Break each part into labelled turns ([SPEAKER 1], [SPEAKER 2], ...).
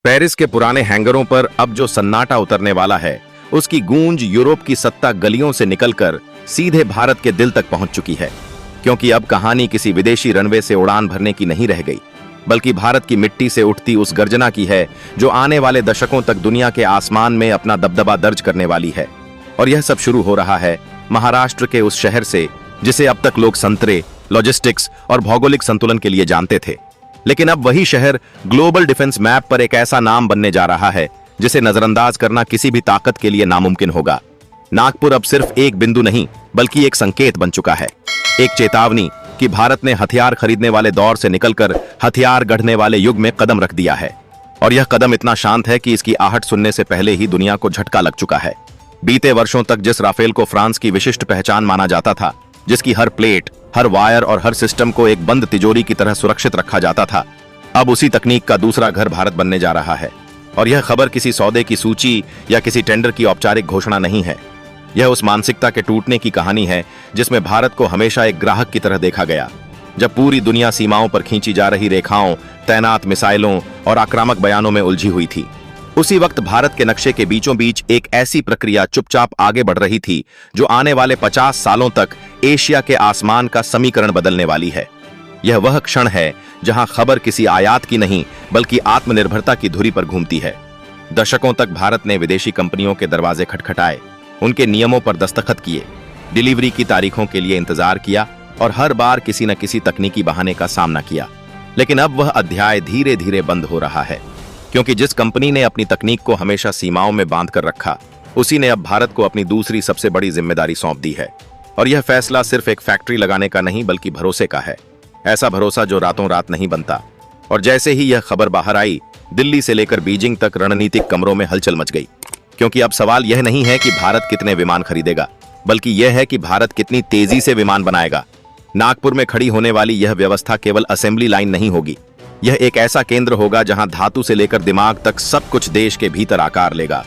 [SPEAKER 1] Paris के पुराने हैंगरों पर अब जो सन्नाटा उतरने वाला है, उसकी गूंज यूरोप की सत्ता गलियों से निकलकर सीधे भारत के दिल तक पहुंच चुकी है। क्योंकि अब कहानी किसी विदेशी रनवे से उड़ान भरने की नहीं रह गई, बल्कि भारत की मिट्टी से उठती उस गर्जना की है जो आने वाले दशकों तक दुनिया के आसमान में अपना दबदबा दर्ज करने वाली है। और यह सब शुरू हो रहा है महाराष्ट्र के उस शहर से जिसे अब तक लोग संतरे, लॉजिस्टिक्स और भौगोलिक संतुलन के लिए जानते थे। लेकिन अब वही शहर ग्लोबल डिफेंस मैप पर एक ऐसा नाम बनने जा रहा है जिसे नजरअंदाज करना किसी भी ताकत के लिए नामुमकिन होगा। नागपुर अब सिर्फ एक बिंदु नहीं, बल्कि एक संकेत बन चुका है, एक चेतावनी कि भारत ने हथियार खरीदने वाले दौर से निकलकर हथियार गढ़ने वाले युग में कदम रख दिया है। और यह कदम इतना शांत है कि इसकी आहट सुनने से पहले ही दुनिया को झटका लग चुका है। बीते वर्षों तक जिस राफेल को फ्रांस की विशिष्ट पहचान माना जाता था, जिसकी हर प्लेट, हर वायर और हर सिस्टम को एक बंद तिजोरी की तरह सुरक्षित रखा जाता था, अब उसी तकनीक का दूसरा घर भारत बनने जा रहा है। और यह खबर किसी सौदे की सूची या किसी टेंडर की औपचारिक घोषणा नहीं है। यह उस मानसिकता के टूटने की कहानी है जिसमें भारत को हमेशा एक ग्राहक की तरह देखा गया। जब पूरी दुनिया सीमाओं पर खींची जा रही रेखाओं, तैनात मिसाइलों और आक्रामक बयानों में उलझी हुई थी, उसी वक्त भारत के नक्शे के बीचों बीच एक ऐसी प्रक्रिया चुपचाप आगे बढ़ रही थी जो आने वाले 50 सालों तक एशिया के आसमान का समीकरण बदलने वाली है। यह वह क्षण है जहां खबर किसी आयात की नहीं, बल्कि आत्मनिर्भरता की धुरी पर घूमती है। दशकों तक भारत ने विदेशी कंपनियों के दरवाजे खटखटाए, उनके नियमों पर दस्तखत किए, डिलीवरी की तारीखों के लिए इंतजार किया और हर बार किसी न किसी तकनीकी बहाने का सामना किया। लेकिन अब वह अध्याय धीरे धीरे बंद हो रहा है, क्योंकि जिस कंपनी ने अपनी तकनीक को हमेशा सीमाओं में बांध कर रखा, उसी ने अब भारत को अपनी दूसरी सबसे बड़ी जिम्मेदारी सौंप दी है। और यह फैसला सिर्फ एक फैक्ट्री लगाने का नहीं, बल्कि भरोसे का है। ऐसा भरोसा जो रातों रात नहीं बनता। और जैसे ही यह खबर बाहर आई, दिल्ली से लेकर बीजिंग तक रणनीतिक कमरों में हलचल मच गई। क्योंकि अब सवाल यह नहीं है कि भारत कितने विमान खरीदेगा, बल्कि यह है कि भारत कितनी तेजी से विमान बनाएगा। नागपुर में खड़ी होने वाली यह व्यवस्था केवल असेंबली लाइन नहीं होगी, यह एक ऐसा केंद्र होगा जहां धातु से लेकर दिमाग तक सब कुछ देश के भीतर आकार लेगा।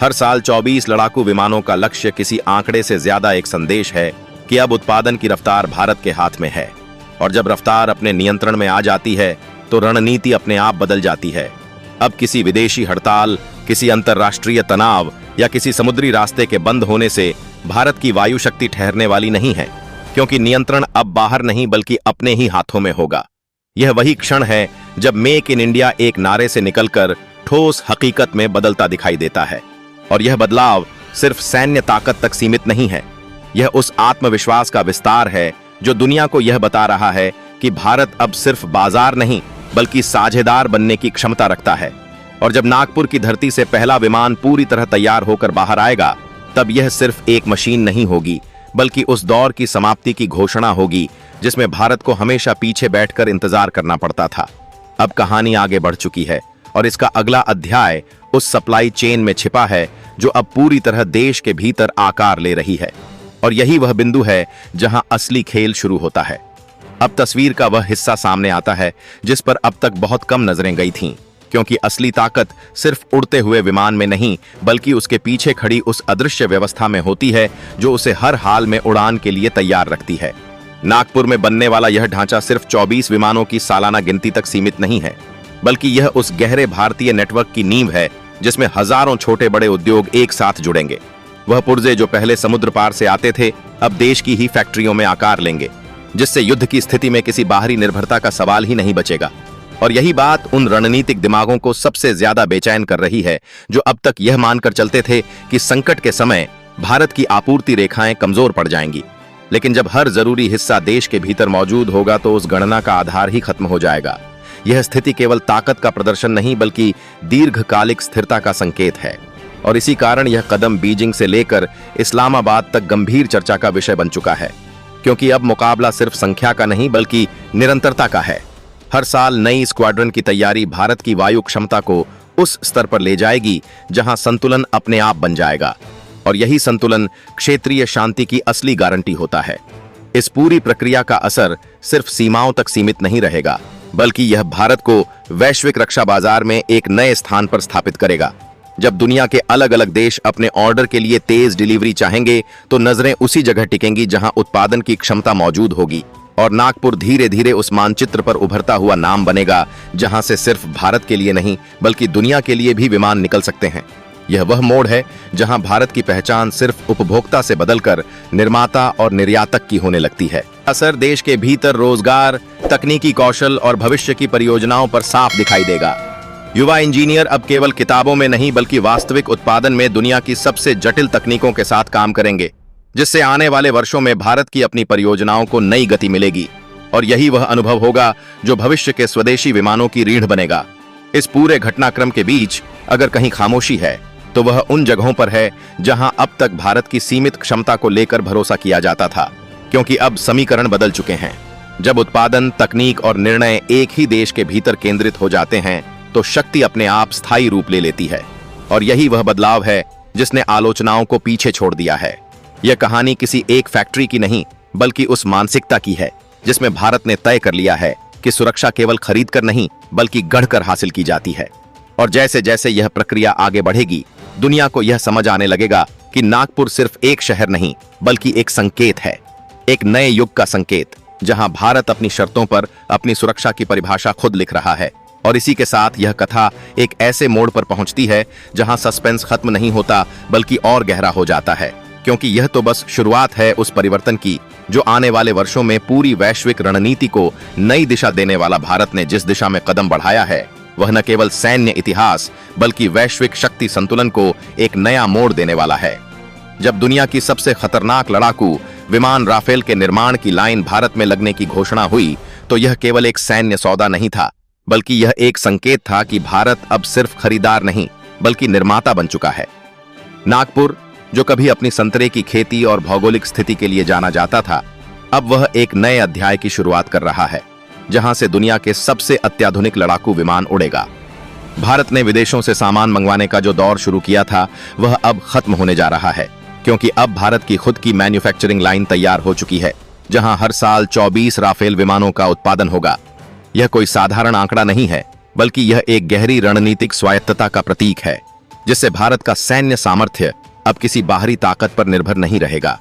[SPEAKER 1] हर साल 24 लड़ाकू विमानों का लक्ष्य किसी आंकड़े से ज्यादा एक संदेश है कि अब उत्पादन की रफ्तार भारत के हाथ में है। और जब रफ्तार अपने नियंत्रण में आ जाती है तो रणनीति अपने आप बदल जाती है। अब किसी विदेशी हड़ताल, किसी अंतर्राष्ट्रीय तनाव या किसी समुद्री रास्ते के बंद होने से भारत की वायु शक्ति ठहरने वाली नहीं है, क्योंकि नियंत्रण अब बाहर नहीं बल्कि अपने ही हाथों में होगा। यह वही क्षण है जब मेक इन इंडिया एक नारे से निकलकर ठोस हकीकत में बदलता दिखाई देता है। और यह बदलाव सिर्फ सैन्य ताकत तक सीमित नहीं है, यह उस आत्मविश्वास का विस्तार है जो दुनिया को यह बता रहा है कि भारत अब सिर्फ बाजार नहीं, बल्कि साझेदार बनने की क्षमता रखता है। और जब नागपुर की धरती से पहला विमान पूरी तरह तैयार होकर बाहर आएगा, तब यह सिर्फ एक मशीन नहीं होगी, बल्कि उस दौर की समाप्ति की घोषणा होगी जिसमें भारत को हमेशा पीछे बैठकर इंतजार करना पड़ता था। अब कहानी आगे बढ़ चुकी है और इसका अगला अध्याय उस सप्लाई चेन में छिपा है जो अब पूरी तरह देश के भीतर आकार ले रही है। और यही वह बिंदु है जहां असली खेल शुरू होता है। अब तस्वीर का वह हिस्सा सामने आता है जिस पर अब तक बहुत कम नजरें गई थीं, क्योंकि असली ताकत सिर्फ उड़ते हुए विमान में नहीं, बल्कि उसके पीछे खड़ी उस अदृश्य व्यवस्था में होती है जो उसे हर हाल में उड़ान के लिए तैयार रखती है। नागपुर में बनने वाला यह ढांचा सिर्फ 24 विमानों की सालाना गिनती तक सीमित नहीं है, बल्कि यह उस गहरे भारतीय नेटवर्क की नींव है जिसमें हजारों छोटे बड़े उद्योग एक साथ जुड़ेंगे। वह पुर्जे जो पहले समुद्र पार से आते थे, अब देश की ही फैक्ट्रियों में आकार लेंगे, जिससे युद्ध की स्थिति में किसी बाहरी निर्भरता का सवाल ही नहीं बचेगा। और यही बात उन रणनीतिक दिमागों को सबसे ज्यादा बेचैन कर रही है जो अब तक यह मानकर चलते थे कि संकट के समय भारत की आपूर्ति रेखाएं कमजोर पड़ जाएंगी। लेकिन जब हर जरूरी हिस्सा देश के भीतर मौजूद होगा तो उस गणना का आधार ही खत्म हो जाएगा। यह स्थिति केवल ताकत का प्रदर्शन नहीं, बल्कि दीर्घकालिक स्थिरता का संकेत है। और इसी कारण यह कदम बीजिंग से लेकर इस्लामाबाद तक गंभीर चर्चा का विषय बन चुका है, क्योंकि अब मुकाबला सिर्फ संख्या का नहीं, बल्कि निरंतरता का है। हर साल नई स्क्वाड्रन की तैयारी भारत की वायु क्षमता को उस स्तर पर ले जाएगी जहां संतुलन अपने आप बन जाएगा। और यही संतुलन क्षेत्रीय शांति की असली गारंटी होता है। इस पूरी प्रक्रिया का असर सिर्फ सीमाओं तक सीमित नहीं रहेगा, बल्कि यह भारत को वैश्विक रक्षा बाजार में एक नए स्थान पर स्थापित करेगा। जब दुनिया के अलग अलग देश अपने ऑर्डर के लिए तेज डिलीवरी चाहेंगे, तो नजरें उसी जगह टिकेंगी जहां उत्पादन की क्षमता मौजूद होगी। और नागपुर धीरे धीरे उस मानचित्र पर उभरता हुआ नाम बनेगा जहां से सिर्फ भारत के लिए नहीं बल्कि दुनिया के लिए भी विमान निकल सकते हैं। यह वह मोड़ है जहां भारत की पहचान सिर्फ उपभोक्ता से बदलकर निर्माता और निर्यातक की होने लगती है। असर देश के भीतर रोजगार, तकनीकी कौशल और भविष्य की परियोजनाओं पर साफ दिखाई देगा। युवा इंजीनियर अब केवल किताबों में नहीं बल्कि वास्तविक उत्पादन में दुनिया की सबसे जटिल तकनीकों के साथ काम करेंगे, जिससे आने वाले वर्षों में भारत की अपनी परियोजनाओं को नई गति मिलेगी। और यही वह अनुभव होगा जो भविष्य के स्वदेशी विमानों की रीढ़ बनेगा। इस पूरे घटनाक्रम के बीच अगर कहीं खामोशी है तो वह उन जगहों पर है जहां अब तक भारत की सीमित क्षमता को लेकर भरोसा किया जाता था, क्योंकि अब समीकरण बदल चुके हैं। जब उत्पादन, तकनीक और निर्णय एक ही देश के भीतर केंद्रित हो जाते हैं तो शक्ति अपने आप स्थायी रूप ले लेती है। और यही वह बदलाव है जिसने आलोचनाओं को पीछे छोड़ दिया है। यह कहानी किसी एक फैक्ट्री की नहीं बल्कि उस मानसिकता की है जिसमें भारत ने तय कर लिया है कि सुरक्षा केवल खरीद कर नहीं बल्कि गढ़कर हासिल की जाती है। और जैसे जैसे यह प्रक्रिया आगे बढ़ेगी, दुनिया को यह समझ आने लगेगा कि नागपुर सिर्फ एक शहर नहीं बल्कि एक संकेत है, एक नए युग का संकेत, जहां भारत अपनी शर्तों पर अपनी सुरक्षा की परिभाषा खुद लिख रहा है। और इसी के साथ यह कथा एक ऐसे मोड़ पर पहुंचती है जहां सस्पेंस खत्म नहीं होता बल्कि और गहरा हो जाता है, क्योंकि यह तो बस शुरुआत है उस परिवर्तन की जो आने वाले वर्षों में पूरी वैश्विक रणनीति को नई दिशा देने वाला भारत ने जिस दिशा में कदम बढ़ाया है, वह न केवल सैन्य इतिहास बल्कि वैश्विक शक्ति संतुलन को एक नया मोड़ देने वाला है। जब दुनिया की सबसे खतरनाक लड़ाकू विमान राफेल के निर्माण की लाइन भारत में लगने की घोषणा हुई तो यह केवल एक सैन्य सौदा नहीं था, बल्कि यह एक संकेत था कि भारत अब सिर्फ खरीदार नहीं बल्कि निर्माता बन चुका है। नागपुर, जो कभी अपनी संतरे की खेती और भौगोलिक स्थिति के लिए जाना जाता था, अब वह एक नए अध्याय की शुरुआत कर रहा है जहां से दुनिया के सबसे अत्याधुनिक लड़ाकू विमान उड़ेगा। भारत ने विदेशों से सामान मंगवाने का जो दौर शुरू किया था वह अब खत्म होने जा रहा है, क्योंकि अब भारत की खुद की मैन्युफैक्चरिंग लाइन तैयार हो चुकी है जहां हर साल 24 राफेल विमानों का उत्पादन होगा। यह कोई साधारण आंकड़ा नहीं है बल्कि यह एक गहरी रणनीतिक स्वायत्तता का प्रतीक है, जिससे भारत का सैन्य सामर्थ्य अब किसी बाहरी ताकत पर निर्भर नहीं रहेगा।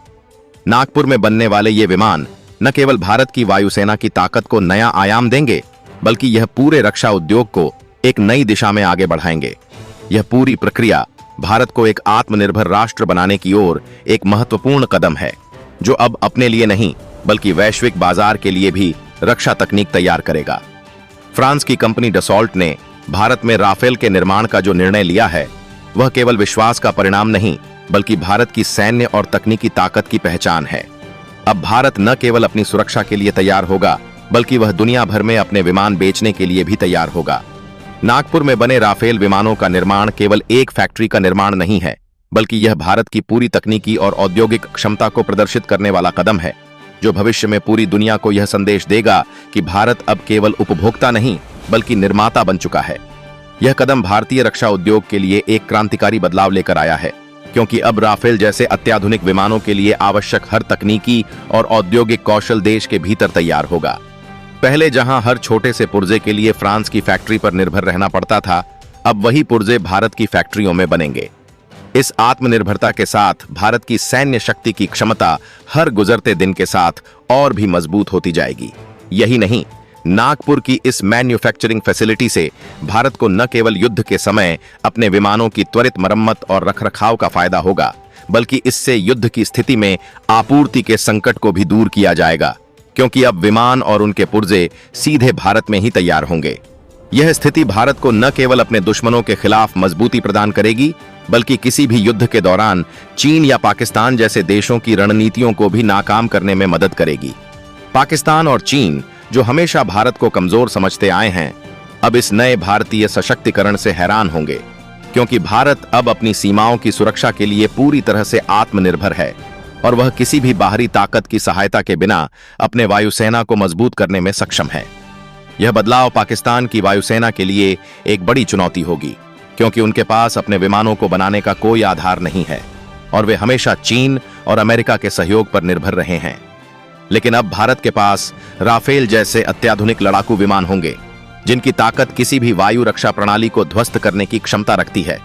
[SPEAKER 1] नागपुर में बनने वाले ये विमान न केवल भारत की वायुसेना की ताकत को नया आयाम देंगे बल्कि यह पूरे रक्षा उद्योग को एक नई दिशा में आगे बढ़ाएंगे। यह पूरी प्रक्रिया भारत को एक आत्मनिर्भर राष्ट्र बनाने की ओर एक महत्वपूर्ण कदम है, जो अब अपने लिए नहीं बल्कि वैश्विक बाजार के लिए भी रक्षा तकनीक तैयार करेगा। फ्रांस की कंपनी डसॉल्ट ने भारत में राफेल के निर्माण का जो निर्णय लिया है वह केवल विश्वास का परिणाम नहीं बल्कि भारत की सैन्य और तकनीकी ताकत की पहचान है। अब भारत न केवल अपनी सुरक्षा के लिए तैयार होगा बल्कि वह दुनिया भर में अपने विमान बेचने के लिए भी तैयार होगा। नागपुर में बने राफेल विमानों का निर्माण केवल एक फैक्ट्री का निर्माण नहीं है, बल्कि यह भारत की पूरी तकनीकी और औद्योगिक क्षमता को प्रदर्शित करने वाला कदम है, जो भविष्य में पूरी दुनिया को यह संदेश देगा कि भारत अब केवल उपभोक्ता नहीं बल्कि निर्माता बन चुका है। यह कदम भारतीय रक्षा उद्योग के लिए एक क्रांतिकारी बदलाव लेकर आया है, क्योंकि अब राफेल जैसे अत्याधुनिक विमानों के लिए आवश्यक हर तकनीकी और औद्योगिक कौशल देश के भीतर तैयार होगा। पहले जहां हर छोटे से पुर्जे के लिए फ्रांस की फैक्ट्री पर निर्भर रहना पड़ता था, अब वही पुर्जे भारत की फैक्ट्रियों में बनेंगे। इस आत्मनिर्भरता के साथ भारत की सैन्य शक्ति की क्षमता हर गुजरते दिन के साथ और भी मजबूत होती जाएगी। यही नहीं, नागपुर की इस मैन्युफैक्चरिंग फैसिलिटी से भारत को न केवल युद्ध के समय अपने विमानों की त्वरित मरम्मत और रखरखाव का फायदा होगा, बल्कि इससे युद्ध की स्थिति में आपूर्ति के संकट को भी दूर किया जाएगा, क्योंकि अब विमान और उनके पुर्जे सीधे भारत में ही तैयार होंगे। यह स्थिति भारत को न केवल अपने दुश्मनों के खिलाफ मजबूती प्रदान करेगी, बल्कि किसी भी युद्ध के दौरान चीन या पाकिस्तान जैसे देशों की रणनीतियों को भी नाकाम करने में मदद करेगी। पाकिस्तान और चीन, जो हमेशा भारत को कमजोर समझते आए हैं, अब इस नए भारतीय सशक्तिकरण से हैरान होंगे, क्योंकि भारत अब अपनी सीमाओं की सुरक्षा के लिए पूरी तरह से आत्मनिर्भर है और वह किसी भी बाहरी ताकत की सहायता के बिना अपने वायुसेना को मजबूत करने में सक्षम है। यह बदलाव पाकिस्तान की वायुसेना के लिए एक बड़ी चुनौती होगी, क्योंकि उनके पास अपने विमानों को बनाने का कोई आधार नहीं है और वे हमेशा चीन और अमेरिका के सहयोग पर निर्भर रहे हैं। लेकिन अब भारत के पास राफेल जैसे अत्याधुनिक लड़ाकू विमान होंगे, जिनकी ताकत किसी भी वायु रक्षा प्रणाली को ध्वस्त करने की क्षमता रखती है।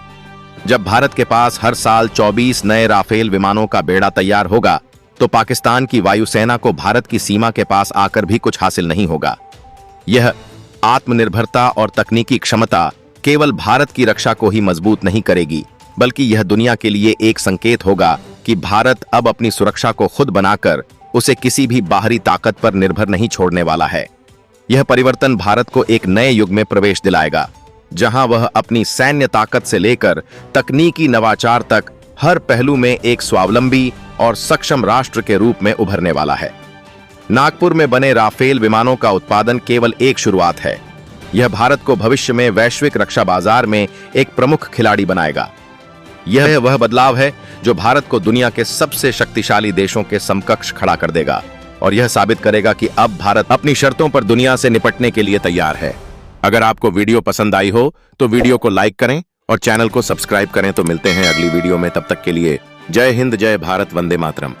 [SPEAKER 1] जब भारत के पास हर साल 24 नए राफेल विमानों का बेड़ा तैयार होगा, तो पाकिस्तान की वायुसेना को भारत की सीमा के पास आकर भी कुछ हासिल नहीं होगा। यह आत्मनिर्भरता और तकनीकी क्षमता केवल भारत की रक्षा को ही मजबूत नहीं करेगी, बल्कि यह दुनिया के लिए एक संकेत होगा कि भारत अब अपनी सुरक्षा को खुद बनाकर उसे किसी भी बाहरी ताकत पर निर्भर नहीं छोड़ने वाला है। यह परिवर्तन भारत को एक नए युग में प्रवेश दिलाएगा, जहां वह अपनी सैन्य ताकत से लेकर तकनीकी नवाचार तक हर पहलू में एक स्वावलंबी और सक्षम राष्ट्र के रूप में उभरने वाला है। नागपुर में बने राफेल विमानों का उत्पादन केवल एक शुरुआत है। यह भारत को भविष्य में वैश्विक रक्षा बाजार में एक प्रमुख खिलाड़ी बनाएगा। यह वह बदलाव है जो भारत को दुनिया के सबसे शक्तिशाली देशों के समकक्ष खड़ा कर देगा और यह साबित करेगा कि अब भारत अपनी शर्तों पर दुनिया से निपटने के लिए तैयार है। अगर आपको वीडियो पसंद आई हो तो वीडियो को लाइक करें और चैनल को सब्सक्राइब करें। तो मिलते हैं अगली वीडियो में, तब तक के लिए जय हिंद, जय भारत, वंदे मातरम।